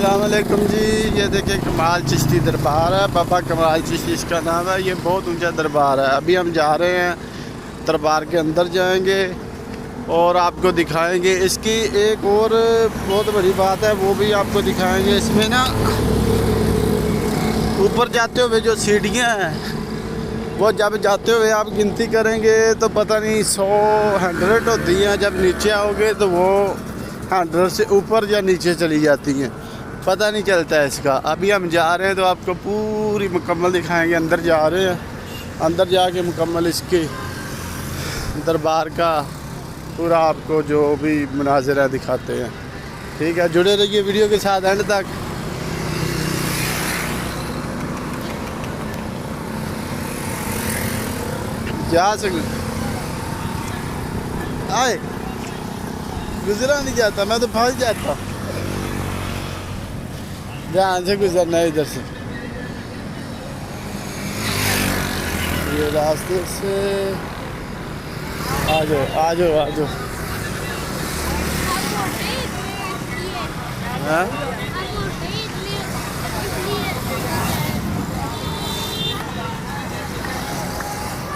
अस्सलामुअलैकुम जी। ये देखिए कमाल चिश्ती दरबार है, बाबा कमाल चिश्ती इसका नाम है। ये बहुत ऊंचा दरबार है। अभी हम जा रहे हैं दरबार के अंदर जाएंगे और आपको दिखाएंगे। इसकी एक और बहुत बड़ी बात है, वो भी आपको दिखाएंगे। इसमें ना ऊपर जाते हुए जो सीढ़ियाँ हैं, वो जब जाते हुए आप गिनती करेंगे तो पता नहीं 100 होती हैं। जब नीचे आओगे तो वो 100 से ऊपर या नीचे चली जाती हैं, पता नहीं चलता है इसका। अभी हम जा रहे हैं तो आपको पूरी मुकम्मल दिखाएंगे। अंदर जा रहे हैं, अंदर जाके मुकम्मल इसके दरबार का पूरा आपको जो भी मुनाज़रा दिखाते हैं। ठीक है, जुड़े रहिए वीडियो के साथ एंड तक। जा सकते आए, गुजरा नहीं जाता, मैं तो फंस जाता। ध्यान से गुजरना है इधर से, ये रास्ते से आ जाओ आ जाओ आ जाओ। हाँ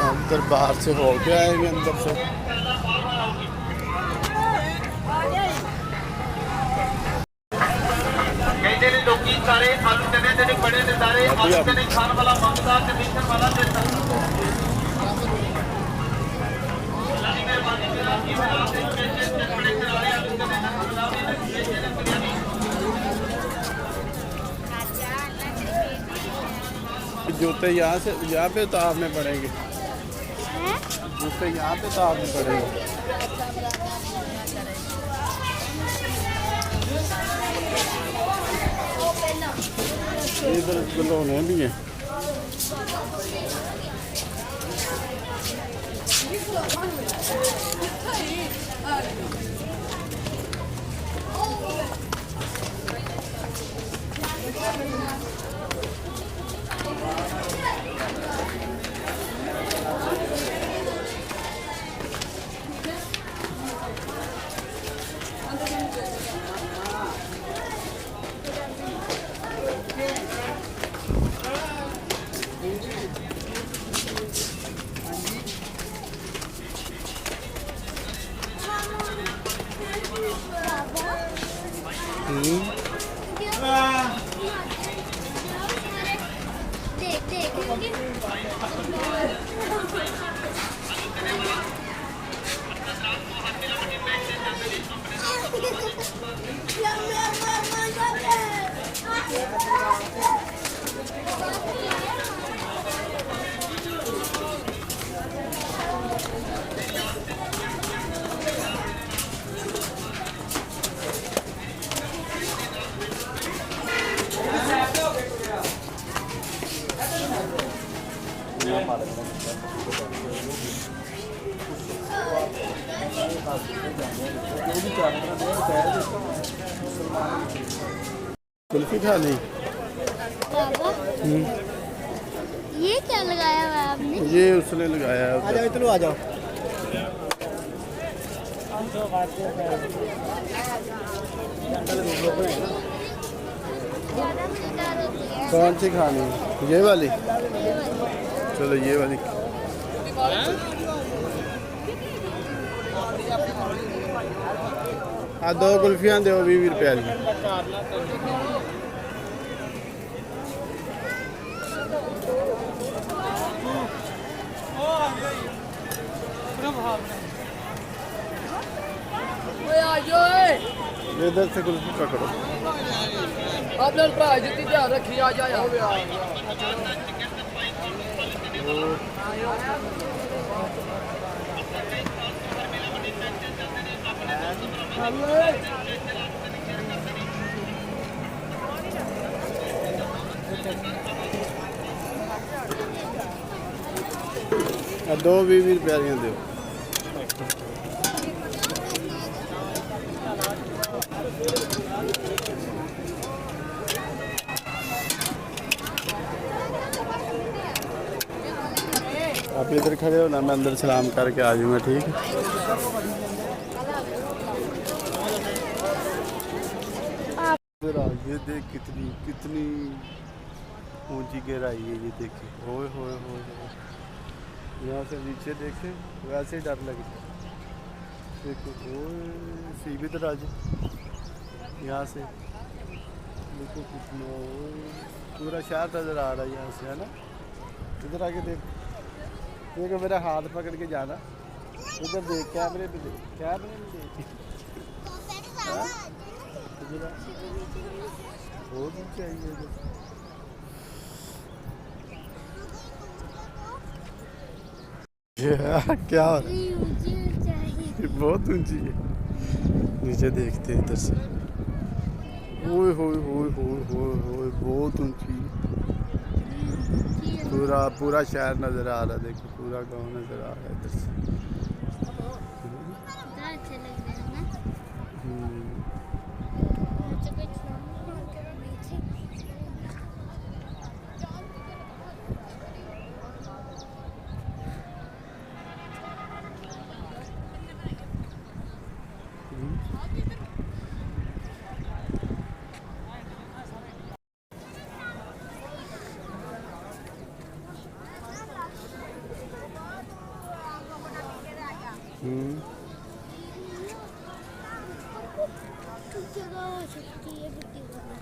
अंदर बाहर से हो के आएंगे अंदर से। सारे आलू चने ਦੇ ਬੜੇ ਨੇ ਸਾਰੇ ਆਲੂ ਚਨੇ ਖਾਣ ਵਾਲਾ ਮੰਗਦਾ ਤੇ ਵੇਚਣ ਵਾਲਾ ਤੇ ਲਾਲੀ ਮਿਹਰਬਾਨੀ ਮੇਰਾ ਕੀ ਬਣਾ ਦੇ ਪੈਸੇ ਤੇ ਬੜੇ ਕਰਾਰੇ ਆਲੂ ਚਨੇ ਦਾ ਬਣਾ ਦੇ जूते यहाँ पे उतारने पड़ेंगे, जूते यहाँ पे उतारने पड़ेंगे। इधर खिलौने भी हैं। कुल्फी खा ली। ये क्या लगाया हुआ है आपने? ये उसने लगाया है। आ जाओ इधर आ जाओ। कौन सी खानी है? ये वाली? चलो ये वाली। हाँ 2 कुल्फियाँ दो 20 रुपये की। इधर से कुल्फी पकड़ो। अपने भरा जितनी ध्यान रखी आ जाए दो 20 रुपये दो। आप इधर खड़े हो ना, मैं अंदर सलाम करके आ जाऊँगा। ठीक है। इधर आ, ये देख कितनी कितनी ऊंची गहराई है, ये देखिए। ओए होए होए होए, यहाँ से नीचे देखे वैसे ही डर लगता है। देखो ओए सीबी तो राज यहाँ से देखो कितना, ओए पूरा शहर नज़र आ रहा है यहाँ से, है ना। इधर आके देखो मेरा हाथ पकड़ के जाना, इधर देख कैमरे पे देख, कैमरे में देख। हाँ? इधर आ। बहुत ऊंचाई है इधर। क्या हो रहा है? ऊंची ऊंचाई। बहुत ऊंची है। नीचे देखते हैं इधर से। ओए होए होए होए होए होए, बहुत ऊंची है। पूरा पूरा शहर नजर आ रहा है, देखो पूरा गांव नजर आ रहा है इधर से। कितना अच्छा लग रहा है ना। हम्म। मुझे कुछ नीचे जगह हो सकती है बुद्धि करना।